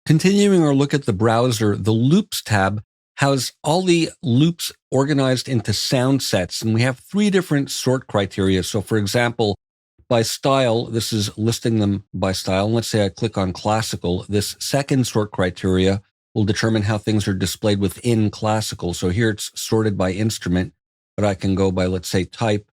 Continuing our look at the browser, the Loops tab has all the loops organized into sound sets, and we have 3 different sort criteria. So for example, by style, this is listing them by style. And let's say I click on classical. This second sort criteria will determine how things are displayed within classical. So here it's sorted by instrument, but I can go by, let's say, type,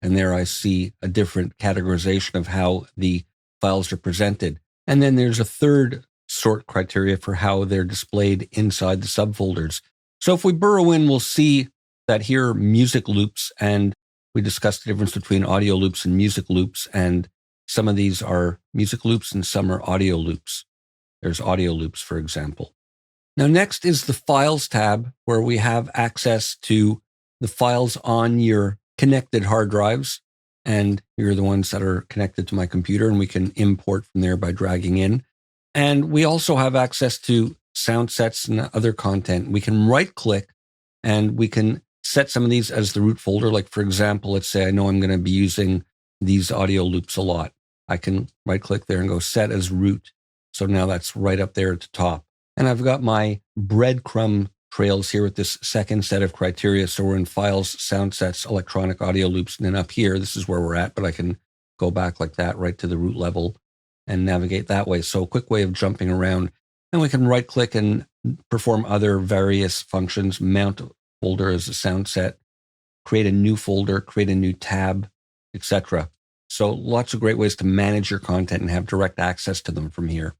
and there I see a different categorization of how the files are presented. And then there's a third sort criteria for how they're displayed inside the subfolders. So if we burrow in, we'll see that here are music loops, and we discussed the difference between audio loops and music loops, and some of these are music loops and some are audio loops. There's audio loops, for example. Now, next is the Files tab, where we have access to the files on your connected hard drives, and here are the ones that are connected to my computer, and we can import from there by dragging in. And we also have access to sound sets and other content. We can right-click, and we can set some of these as the root folder. Like, for example, let's say I know I'm going to be using these audio loops a lot. I can right-click there and go set as root. So now that's right up there at the top. And I've got my breadcrumb trails here with this second set of criteria. So we're in Files, Sound Sets, Electronic Audio Loops. And then up here, this is where we're at, but I can go back like that right to the root level and navigate that way. So a quick way of jumping around. And we can right-click and perform other various functions, mount a folder as a sound set, create a new folder, create a new tab, etc. So lots of great ways to manage your content and have direct access to them from here.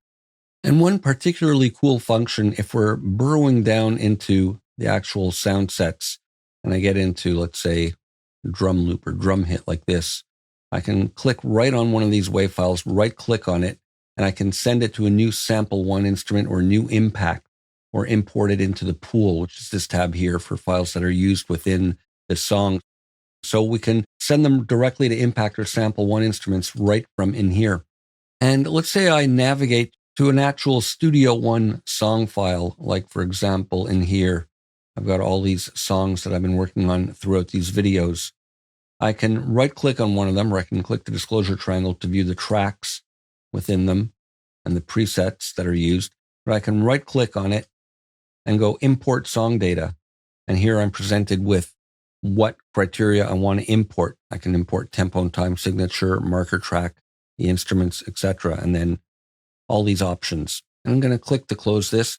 And one particularly cool function, if we're burrowing down into the actual sound sets, and I get into, let's say, drum loop or drum hit like this, I can click right on one of these WAV files, right-click on it, and I can send it to a new sample one instrument or new impact, or import it into the pool, which is this tab here for files that are used within the song. So we can send them directly to impact or sample one instruments right from in here. And let's say I navigate to an actual Studio One song file, like for example in here, I've got all these songs that I've been working on throughout these videos. I can right-click on one of them, or I can click the disclosure triangle to view the tracks within them and the presets that are used. But I can right-click on it and go import song data. And here I'm presented with what criteria I want to import. I can import tempo and time signature, marker track, the instruments, etc. And then all these options. And I'm going to click to close this.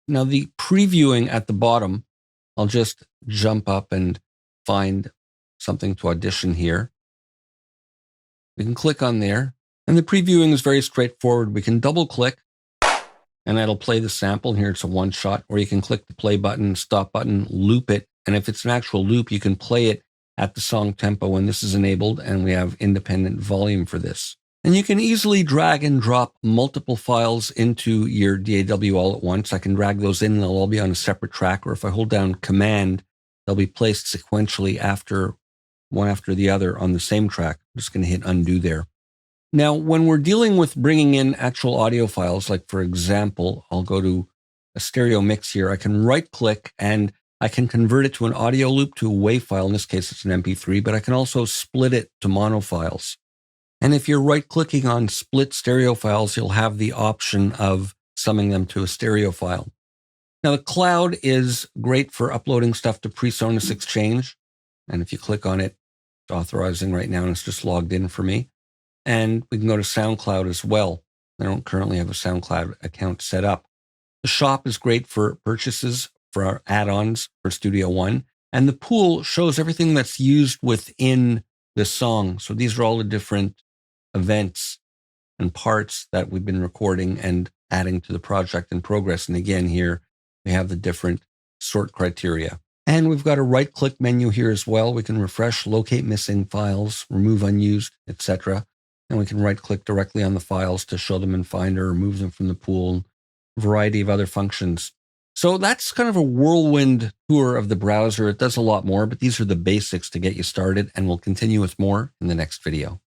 Now the previewing at the bottom, I'll just jump up and find something to audition here. We can click on there. And the previewing is very straightforward. We can double click and that'll play the sample. Here it's a one shot, or you can click the play button, stop button, loop it. And if it's an actual loop, you can play it at the song tempo when this is enabled, and we have independent volume for this. And you can easily drag and drop multiple files into your DAW all at once. I can drag those in and they'll all be on a separate track, or if I hold down Command, they'll be placed sequentially one after the other on the same track. I'm just going to hit undo there. Now, when we're dealing with bringing in actual audio files, like for example, I'll go to a stereo mix here. I can right-click and I can convert it to an audio loop to a WAV file. In this case, it's an MP3, but I can also split it to mono files. And if you're right-clicking on split stereo files, you'll have the option of summing them to a stereo file. Now, the cloud is great for uploading stuff to PreSonus Exchange. And if you click on it, it's authorizing right now, and it's just logged in for me. And we can go to SoundCloud as well. I don't currently have a SoundCloud account set up. The shop is great for purchases for our add-ons for Studio One. And the pool shows everything that's used within the song. So these are all the different events and parts that we've been recording and adding to the project in progress. And again, here we have the different sort criteria. And we've got a right-click menu here as well. We can refresh, locate missing files, remove unused, etc. And we can right-click directly on the files to show them in Finder, remove them from the pool, a variety of other functions. So that's kind of a whirlwind tour of the browser. It does a lot more, but these are the basics to get you started, and we'll continue with more in the next video.